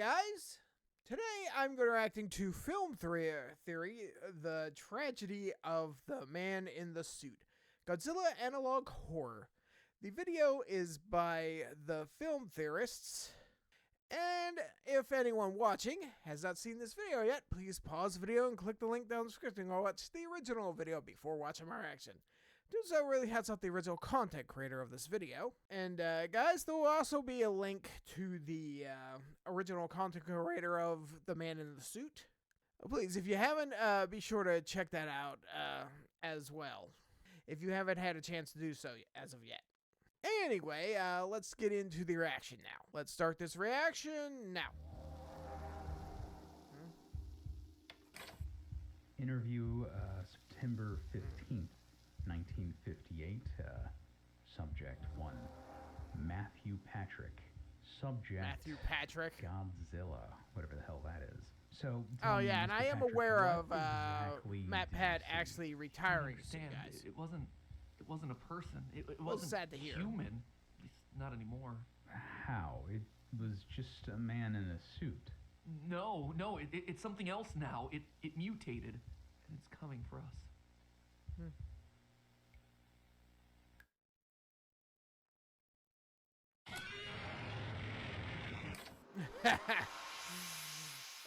guys! Today I'm going to reacting to Film Theory, the tragedy of the man in the suit. Godzilla analog horror. The video is by the Film Theorists. And if anyone watching has not seen this video yet, please pause the video and click the link down in the description or watch the original video before watching my reaction. Do so really hats off the original content creator of this video. And guys, there will also be a link to the original content creator of The Man in the Suit. Please, if you haven't, be sure to check that out as well, if you haven't had a chance to do so as of yet. Anyway, let's get into the reaction now. Let's start this reaction now. Interview September 15th. 1958, subject 1, Matthew Patrick. Subject Matthew Patrick. Godzilla, whatever the hell that is. So, oh yeah, and I am aware of exactly Matt Pat actually retiring soon, guys. It wasn't a person. It wasn't sad to hear. Human. At least not anymore. How? It was just a man in a suit. No, it's something else now. It mutated, and it's coming for us.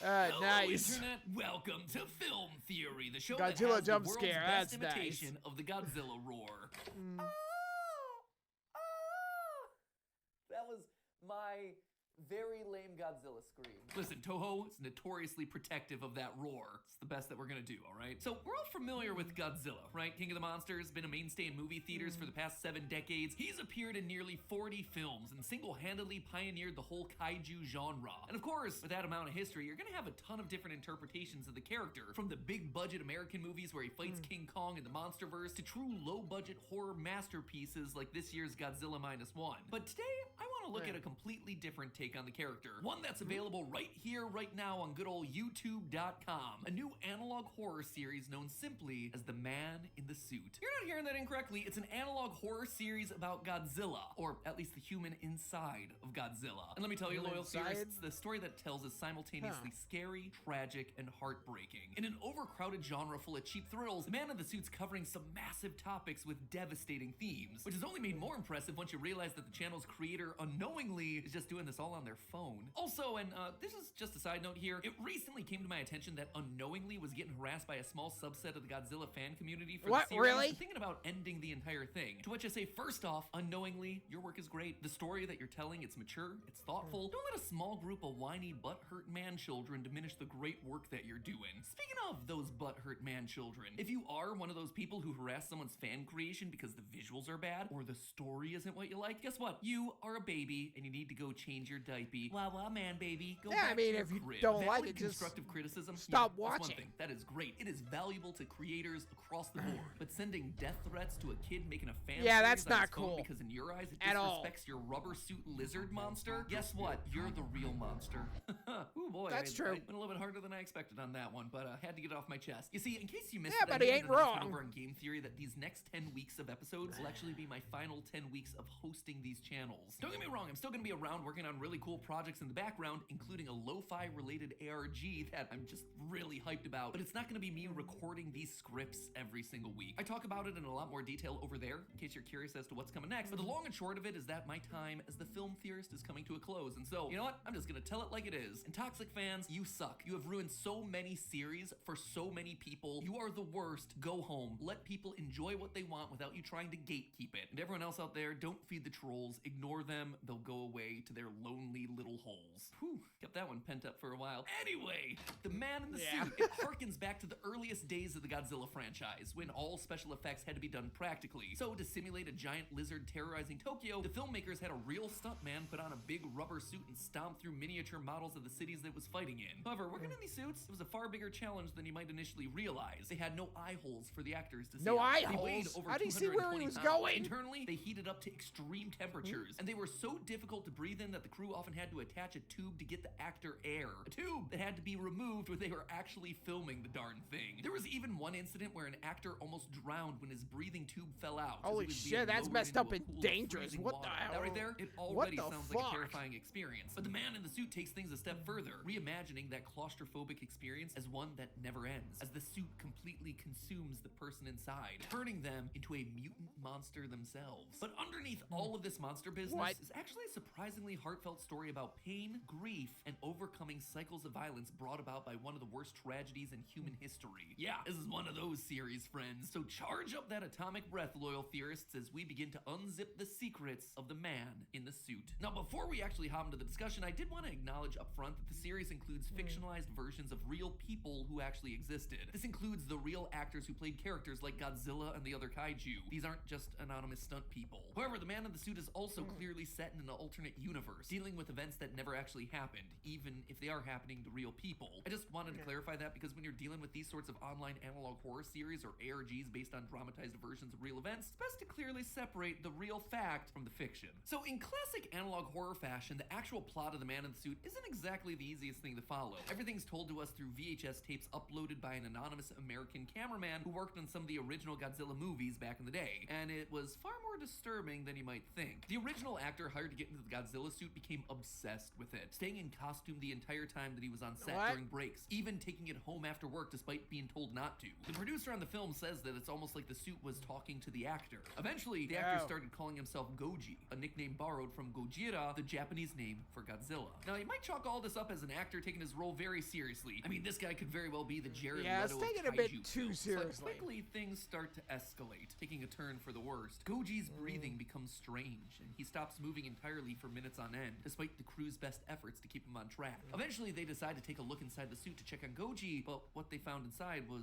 Hello, Nice. Internet. Welcome to Film Theory, the show Godzilla that has jump the world's scare. best That's nice. imitation of the Godzilla roar. That was my very lame Godzilla scream. Listen, Toho is notoriously protective of that roar. It's the best that we're gonna do, all right? So we're all familiar with Godzilla, right? King of the Monsters, been a mainstay in movie theaters for the past 7 decades. He's appeared in nearly 40 films and single-handedly pioneered the whole kaiju genre. And of course, with that amount of history, you're gonna have a ton of different interpretations of the character, from the big-budget American movies where he fights King Kong in the Monsterverse to true low-budget horror masterpieces like this year's Godzilla -1. But today, I want to look at a completely different take on the character. One that's available right here, right now on good old YouTube.com. A new analog horror series known simply as The Man in the Suit. You're not hearing that incorrectly. It's an analog horror series about Godzilla, or at least the human inside of Godzilla. And let me tell you, loyal theorists, the story that it tells is simultaneously scary, tragic, and heartbreaking. In an overcrowded genre full of cheap thrills, The Man in the Suit's covering some massive topics with devastating themes, which is only made more impressive once you realize that the channel's creator unknowingly is just doing this all on their phone. Also, and this is just a side note here, it recently came to my attention that Unknowingly was getting harassed by a small subset of the Godzilla fan community for the series. Really? And thinking about ending the entire thing. To which I say, first off, Unknowingly, your work is great. The story that you're telling, it's mature, it's thoughtful. Don't let a small group of whiny, butthurt man-children diminish the great work that you're doing. Speaking of those butthurt man-children, if you are one of those people who harass someone's fan creation because the visuals are bad or the story isn't what you like, guess what? You are a baby and you need to go change your diaper. Wow, man, baby. Go back to your if you crib. don't Valid like it, just constructive criticism. stop that's one watching. thing. That is great. It is valuable to creators across the board. But sending death threats to a kid making a fan Yeah, series that's on not his phone cool. because in your eyes it At all. disrespects your rubber suit lizard monster. Guess what? You're the real monster. Ooh boy, That's I true. went a little bit harder than I expected on that one, but had to get it off my chest. You see, in case you missed Yeah, it, I but he made ain't an announcement wrong. over on Game Theory that these next 10 weeks of episodes will actually be my final 10 weeks of hosting these channels. Don't get me wrong, I'm still gonna be around working on really cool projects in the background, including a lo-fi related ARG that I'm just really hyped about, but it's not gonna be me recording these scripts every single week. I talk about it in a lot more detail over there, in case you're curious as to what's coming next, but the long and short of it is that my time as the film theorist is coming to a close, and so, you know what? I'm just gonna tell it like it is. And Toxic fans, you suck. You have ruined so many series for so many people. You are the worst. Go home. Let people enjoy what they want without you trying to gatekeep it. And everyone else out there, don't feed the trolls. Ignore them. They'll go away to their lonely little holes. Whew, kept that one pent up for a while. Anyway, The Man in the Suit. It harkens back to the earliest days of the Godzilla franchise, when all special effects had to be done practically. So to simulate a giant lizard terrorizing Tokyo, the filmmakers had a real stuntman put on a big rubber suit and stomp through miniature models of the cities that it was fighting in. However, working in these suits, it was a far bigger challenge than you might initially realize. They had no eye holes for the actors to see. No eye They weighed holes? over How do you see where he 220 was pounds. going? Internally, they heated up to extreme temperatures, and they were so difficult to breathe in that the crew crew often had to attach a tube to get the actor air. A tube that had to be removed when they were actually filming the darn thing. There was even one incident where an actor almost drowned when his breathing tube fell out. Holy shit, that's messed up and dangerous. What the hell? That right there, it What already the sounds like a fuck? terrifying experience. But the man in the suit takes things a step further, reimagining that claustrophobic experience as one that never ends, as the suit completely consumes the person inside, turning them into a mutant monster themselves. But underneath all of this monster business What? is actually a surprisingly heartfelt story about pain, grief, and overcoming cycles of violence brought about by one of the worst tragedies in human history. Yeah, this is one of those series, friends. So charge up that atomic breath, loyal theorists, as we begin to unzip the secrets of the man in the suit. Now, before we actually hop into the discussion, I did want to acknowledge up front that the series includes fictionalized versions of real people who actually existed. This includes the real actors who played characters like Godzilla and the other kaiju. These aren't just anonymous stunt people. However, the man in the suit is also clearly set in an alternate universe, dealing with events that never actually happened, even if they are happening to real people. I just wanted to clarify that because when you're dealing with these sorts of online analog horror series or ARGs based on dramatized versions of real events, it's best to clearly separate the real fact from the fiction. So in classic analog horror fashion, the actual plot of the man in the suit isn't exactly the easiest thing to follow. Everything's told to us through VHS tapes uploaded by an anonymous American cameraman who worked on some of the original Godzilla movies back in the day, and it was far more disturbing than you might think. The original actor hired to get into the Godzilla suit became obsessed with it, staying in costume the entire time that he was on set during breaks, even taking it home after work despite being told not to. The producer on the film says that it's almost like the suit was talking to the actor. Eventually, the actor started calling himself Goji, a nickname borrowed from Gojira, the Japanese name for Godzilla. Now, you might chalk all this up as an actor taking his role very seriously. I mean, this guy could very well be the Jared Leto it's of taken a kaiju bit too films. seriously. But quickly, things start to escalate, taking a turn for the worst. Goji's breathing becomes strange, and he stops moving entirely for minutes on end, despite the crew's best efforts to keep him on track. Eventually, they decide to take a look inside the suit to check on Goji, but what they found inside was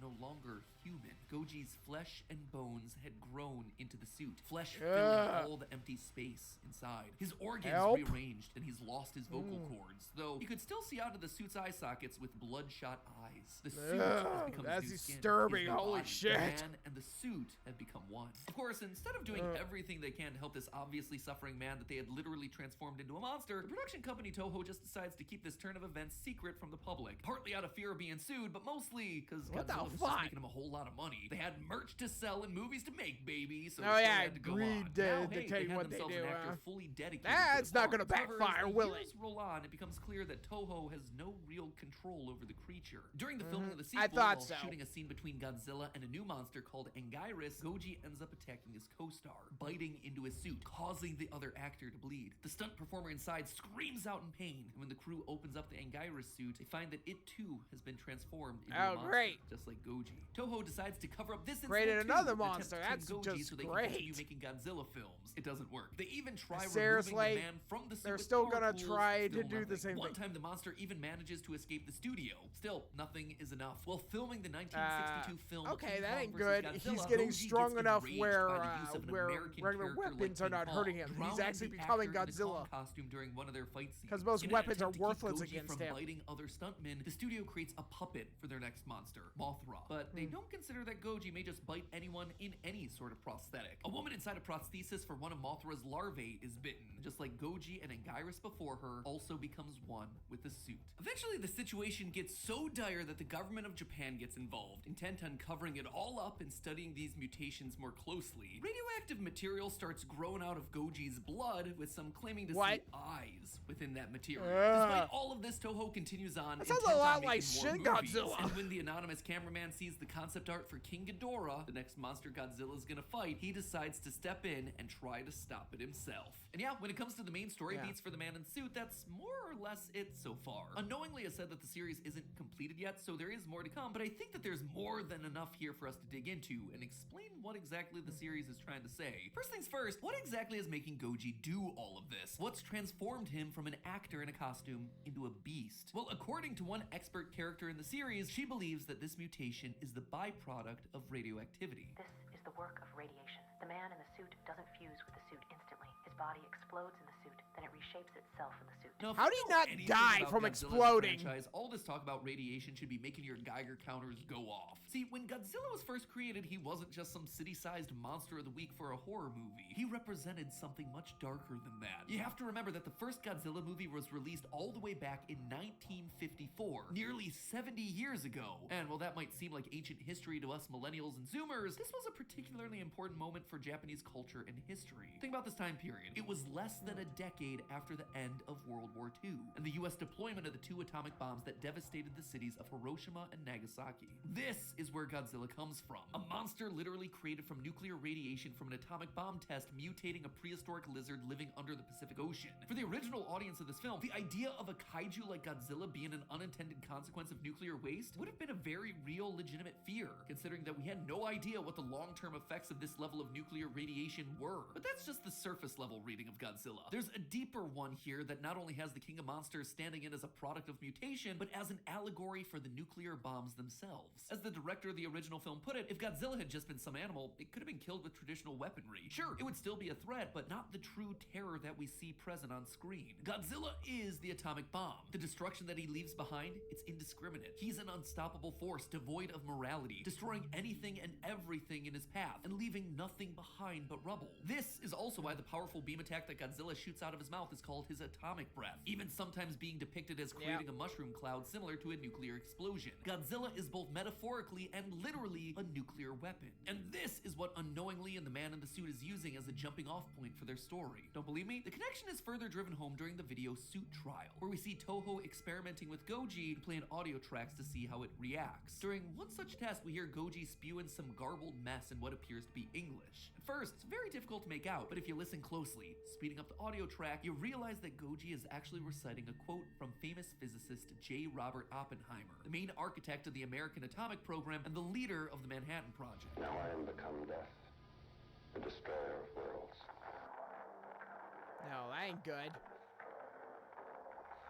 no longer human. Goji's flesh and bones had grown into the suit, flesh filling all the empty space inside. His organs rearranged, and he's lost his vocal cords, though you could still see out of the suit's eye sockets with bloodshot eyes. The suit has become that's his new skin, disturbing. his new Holy body. shit. The man and the suit have become one. Of course, instead of doing everything they can to help this obviously suffering man that they had literally transformed into a monster, the production company Toho just decides to keep this turn of events secret from the public, partly out of fear of being sued, but mostly because Godzilla was just making them a whole lot of money. They had merch to sell and movies to make, baby, so the show had to go on. Now, hey, they had themselves an actor fully dedicated to That's the not gonna part. However, backfire, as the will it? years roll on, it becomes clear that Toho has no real control over the creature. During the filming of the sequel, I thought while so. shooting a scene between Godzilla and a new monster called Anguirus, Goji ends up attacking his co-star, biting into his suit, causing the other actor to bleed. The stunt performer inside screams out in pain, and when the crew opens up the Anguirus suit, they find that it too has been transformed into a monster, great. just like Goji. Toho decides to cover up this incident Created too, another and attempt monster. to tame That's Goji just so they great. can continue making Godzilla films. It doesn't work. They even try Seriously? removing the man from the suit They're with still power gonna tools, try to still do the nothing. same One thing. time the monster even manages to escape the studio. Still, nothing is enough. While filming the 1962 film Okay, King that Kong ain't vs. good. Godzilla, He's getting Goji strong gets enough enraged where by the use of an American regular character like weapons are King not Kong, hurting him. He's drowning actually the becoming actor in a Kong Godzilla. costume during one of their fight scenes. 'Cause most In an weapons attempt are to keep worthless Goji against from him. biting other stuntmen, the studio creates a puppet for their next monster, Mothra. But they don't consider that Goji may just bite anyone in any sort of prosthetic. A woman inside a prosthesis for one of Mothra's larvae is bitten, just like Goji and Anguirus before her also becomes one with the suit. Eventually, the situation gets so dire that the government of Japan gets involved, intent on covering it all up and studying these mutations more closely. Radioactive material starts growing out of Goji's blood, with some claiming to see eyes within that material. Despite all of this, Toho continues on. That sounds a intent on lot like making more Shin movies. Godzilla. And when the anonymous cameraman sees the concept art for King Ghidorah, the next monster Godzilla is gonna fight, he decides to step in and try to stop it himself. And yeah, when it comes to the main story beats for the man in the suit, that's more or less it so far. Unknowingly, I said that the series isn't completed yet, so there is more to come, but I think that there's more than enough here for us to dig into and explain what exactly the series is trying to say. First things first, what exactly is making Goji do all of this? What's transformed him from an actor in a costume into a beast? Well, according to one expert character in the series, she believes that this mutation is the byproduct of radioactivity. This is the work of radiation. The man in the suit doesn't fuse with the suit instantly. His body explodes in the suit, then it reshapes itself in the suit. Now, if How you do you know not anything die about from Godzilla as a exploding? franchise, all this talk about radiation should be making your Geiger counters go off. See, when Godzilla was first created, he wasn't just some city-sized monster of the week for a horror movie. He represented something much darker than that. You have to remember that the first Godzilla movie was released all the way back in 1954, nearly 70 years ago. And while that might seem like ancient history to us millennials and zoomers, this was a particularly important moment for Japanese culture and history. Think about this time period. It was less than a decade after the end of World War II, and the US deployment of the 2 atomic bombs that devastated the cities of Hiroshima and Nagasaki. This is where Godzilla comes from. A monster literally created from nuclear radiation from an atomic bomb test mutating a prehistoric lizard living under the Pacific Ocean. For the original audience of this film, the idea of a kaiju like Godzilla being an unintended consequence of nuclear waste would have been a very real, legitimate fear, considering that we had no idea what the long-term effects of this level of nuclear radiation were. But that's just the surface level reading of Godzilla. There's a deeper one here that not only has the King of Monsters standing in as a product of mutation, but as an allegory for the nuclear bombs themselves. As the director of the original film put it, if Godzilla had just been some animal, it could have been killed with traditional weaponry. Sure, it would still be a threat, but not the true terror that we see present on screen. Godzilla is the atomic bomb. The destruction that he leaves behind, it's indiscriminate. He's an unstoppable force devoid of morality, destroying anything and everything in his path, and leaving nothing behind but rubble. This is also why the powerful beam attack that Godzilla shoots out of his mouth is called his atomic breath, even sometimes being depicted as creating a mushroom cloud similar to a nuclear explosion. Godzilla is both metaphorically and literally a nuclear weapon. And this is what unknowingly and the man in the suit is using as a jumping off point for their story. Don't believe me? The connection is further driven home during the video Suit Trial, where we see Toho experimenting with Goji and playing audio tracks to see how it reacts. During one such test, we hear Goji spewing some garbled mess in what appears to be English. At first, it's very difficult to make out, but if you listen closely, speeding up the audio track, you realize that Goji is actually reciting a quote from famous physicist J. Robert Oppenheimer, the main architect of the American atomic program and the leader of the Manhattan Project. Now I am become death, the destroyer of worlds. No, that ain't good.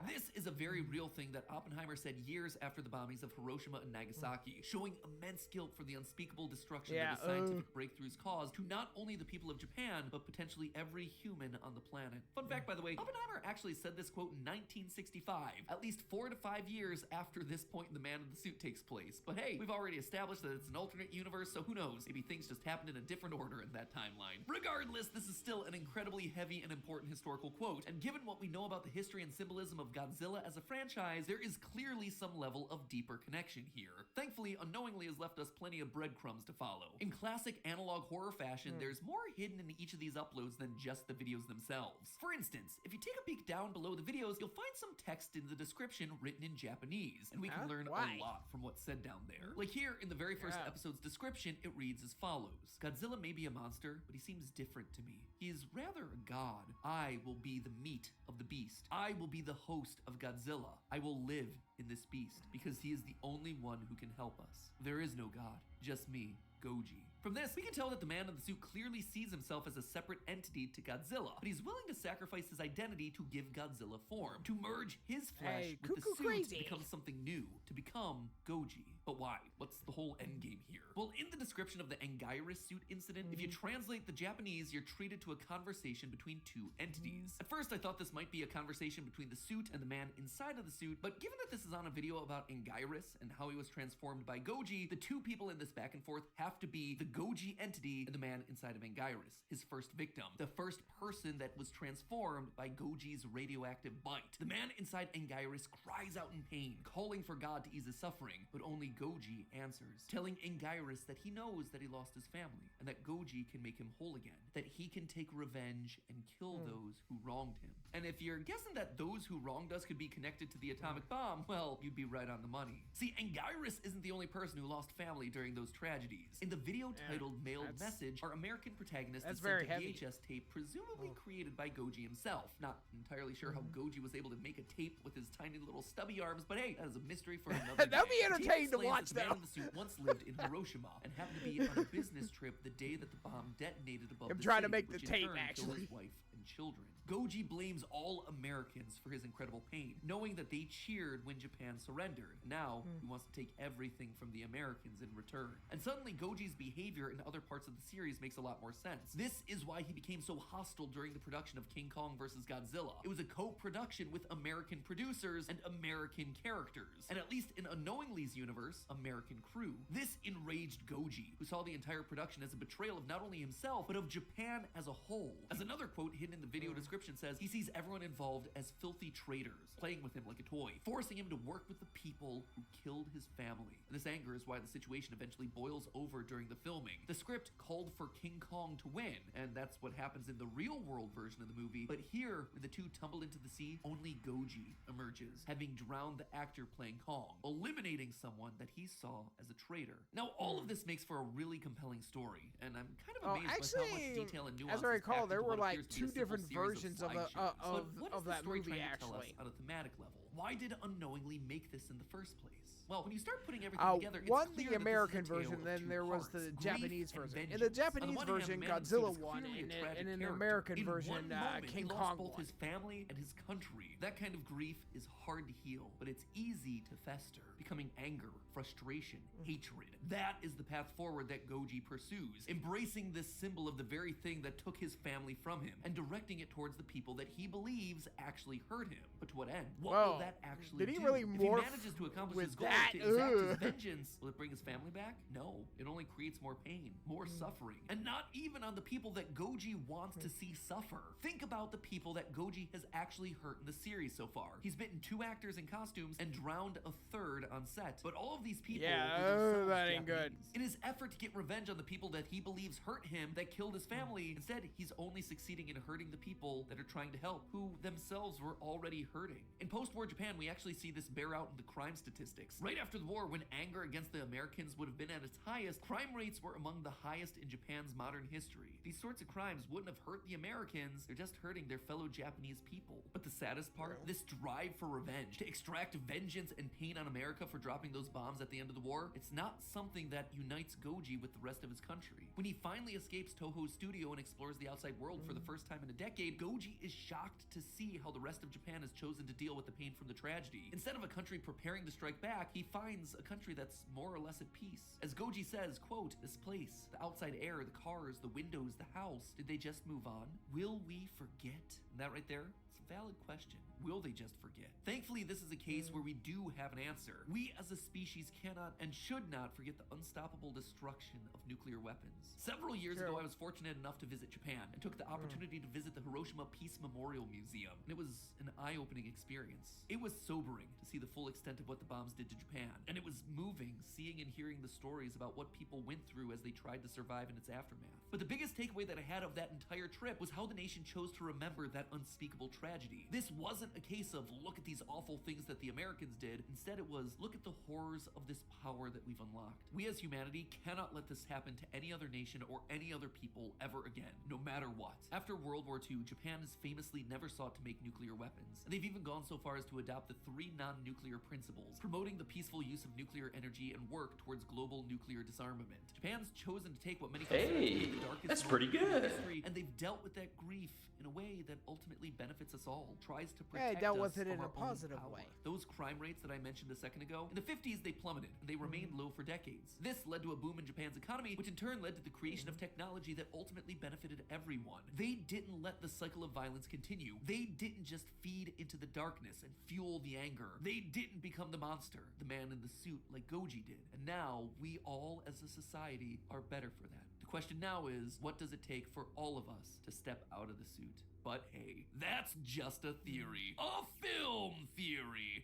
This is a very real thing that Oppenheimer said years after the bombings of Hiroshima and Nagasaki, showing immense guilt for the unspeakable destruction that his scientific breakthroughs caused to not only the people of Japan, but potentially every human on the planet. Fun fact, by the way, Oppenheimer actually said this quote in 1965, at least 4 to 5 years after this point in The Man in the Suit takes place. But hey, we've already established that it's an alternate universe, so who knows? Maybe things just happened in a different order in that timeline. Regardless, this is still an incredibly heavy and important historical quote, and given what we know about the history and symbolism of Godzilla as a franchise, there is clearly some level of deeper connection here. Thankfully, Unknowingly has left us plenty of breadcrumbs to follow. In classic analog horror fashion, there's more hidden in each of these uploads than just the videos themselves. For instance, if you take a peek down below the videos, you'll find some text in the description written in Japanese, and we can learn a lot from what's said down there. Like here, in the very first episode's description, it reads as follows. Godzilla may be a monster, but he seems different to me. He is rather a god. I will be the meat of the beast. I will be the host of Godzilla. I will live in this beast because he is the only one who can help us. There is no god, just me, Goji. From this, we can tell that the man in the suit clearly sees himself as a separate entity to Godzilla, but he's willing to sacrifice his identity to give Godzilla form, to merge his flesh with the suit to become something new, to become Goji. But why? What's the whole endgame here? Well, in the description of the Anguirus suit incident, if you translate the Japanese, you're treated to a conversation between two entities. At first, I thought this might be a conversation between the suit and the man inside of the suit, but given that this is on a video about Anguirus and how he was transformed by Goji, the two people in this back and forth have to be the Goji entity and the man inside of Anguirus, his first victim, the first person that was transformed by Goji's radioactive bite. The man inside Anguirus cries out in pain, calling for God to ease his suffering, but only Goji answers, telling Anguirus that he knows that he lost his family, and that Goji can make him whole again, that he can take revenge and kill those who wronged him. And if you're guessing that those who wronged us could be connected to the atomic bomb, well, you'd be right on the money. See, Anguirus isn't the only person who lost family during those tragedies. In the video titled Mailed Message, our American protagonist is sent a VHS tape presumably created by Goji himself. Not entirely sure how Goji was able to make a tape with his tiny little stubby arms, but hey, that is a mystery for another day. That'd be entertaining to watch, the man in the suit once lived in Hiroshima and happened to be on a business trip the day that the bomb detonated above the trying to city, make the which in tape, turn killed actually. his wife and and children. Goji blames all Americans for his incredible pain, knowing that they cheered when Japan surrendered. Now, he wants to take everything from the Americans in return. And suddenly, Goji's behavior in other parts of the series makes a lot more sense. This is why he became so hostile during the production of King Kong vs. Godzilla. It was a co-production with American producers and American characters, and at least in Unknowingly's universe, American crew. This enraged Goji, who saw the entire production as a betrayal of not only himself, but of Japan as a whole. As another quote hidden in the video description says, he sees everyone involved as filthy traitors, playing with him like a toy, forcing him to work with the people who killed his family. And this anger is why the situation eventually boils over during the filming. The script called for King Kong to win, and that's what happens in the real world version of the movie. But here, when the two tumble into the sea, only Goji emerges, having drowned the actor playing Kong, eliminating someone that he saw as a traitor. Now, all of this makes for a really compelling story, and I'm kind of amazed by how much detail and nuance as I recall, there were like two different versions of that movie, actually. On a thematic level, why did Unknowingly make this in the first place? Well, when you start putting everything together, it's one, clear the that American this is a tale version, of then two there was parts, the grief Japanese and version. In vengeance. the On Japanese one hand, version, the man in the suit Godzilla is won, clearly a and tragic in the character. American In version, one moment, King he Kong lost both won. his family and his country. That kind of grief is hard to heal, but it's easy to fester, becoming anger, frustration, hatred. That is the path forward that Goji pursues, embracing this symbol of the very thing that took his family from him, and directing it towards the people that he believes actually hurt him. But to what end? What will that actually did he do? really If morph he manages to accomplish with his goal that? to exact his vengeance, will it bring his family back? No. It only creates more pain, more suffering, and not even on the people that Goji wants to see suffer. Think about the people that Goji has actually hurt in the series so far. He's bitten 2 actors in costumes and drowned a 3rd on set. But all of these people were themselves that ain't good. Japanese. In his effort to get revenge on the people that he believes hurt him, that killed his family, instead he's only succeeding in hurting the people that are trying to help, who themselves were already hurting. In post-war Japan, we actually see this bear out in the crime statistics. Right after the war, when anger against the Americans would have been at its highest, crime rates were among the highest in Japan's modern history. These sorts of crimes wouldn't have hurt the Americans, they're just hurting their fellow Japanese people. But the saddest part, this drive for revenge, to extract vengeance and pain on America for dropping those bombs at the end of the war, it's not something that unites Goji with the rest of his country. When he finally escapes Toho's studio and explores the outside world for the first time in a decade, Goji is shocked to see how the rest of Japan has chosen to deal with the pain from the tragedy. Instead of a country preparing to strike back, he finds a country that's more or less at peace. As Goji says, quote, "This place, the outside air, the cars, the windows, the house, did they just move on? Will we forget?" And that right there, it's a valid question. Will they just forget? Thankfully, this is a case where we do have an answer. We as a species cannot and should not forget the unstoppable destruction of nuclear weapons. Several years ago, I was fortunate enough to visit Japan and took the opportunity to visit the Hiroshima Peace Memorial Museum. And it was an eye-opening experience. It was sobering to see the full extent of what the bombs did to Japan. And it was moving seeing and hearing the stories about what people went through as they tried to survive in its aftermath. But the biggest takeaway that I had of that entire trip was how the nation chose to remember that unspeakable tragedy. This wasn't a case of look at these awful things that the Americans did. Instead, it was look at the horrors of this power that we've unlocked. We as humanity cannot let this happen to any other nation or any other people ever again, no matter what. After World War II, Japan has famously never sought to make nuclear weapons, and they've even gone so far as to adopt the 3 non-nuclear principles, promoting the peaceful use of nuclear energy and work towards global nuclear disarmament. Japan's chosen to take what many consider to be the darkest that's pretty moment in good. history, and they've dealt with that grief in a way that ultimately benefits us all, tries to protect dealt us with it from in a our own positive power. way. Those crime rates that I mentioned a second ago, in the 50s they plummeted, and they remained low for decades. This led to a boom in Japan's economy, which in turn led to the creation of technology that ultimately benefited everyone. They didn't let the cycle of violence continue. They didn't just feed into the darkness and fuel the anger. They didn't become the monster, the man in the suit like Goji did. And now, we all as a society are better for that. The question now is, what does it take for all of us to step out of the suit? But hey, that's just a theory. A film theory.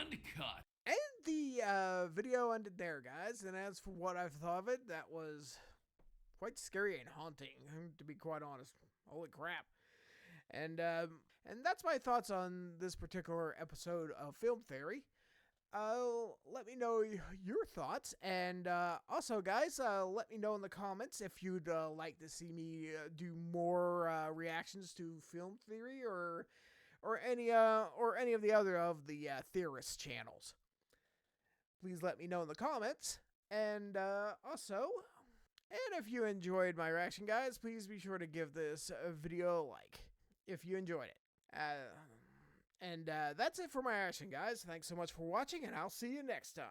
And cut. And the video ended there, guys. And as for what I've thought of it, that was quite scary and haunting, to be quite honest. Holy crap. And that's my thoughts on this particular episode of Film Theory. Let me know your thoughts, and also, guys, let me know in the comments if you'd like to see me do more reactions to Film Theory or any of the other of the Theorists channels. Please let me know in the comments, and also, And if you enjoyed my reaction, guys, please be sure to give this video a like if you enjoyed it. And that's it for my reaction, guys. Thanks so much for watching, and I'll see you next time.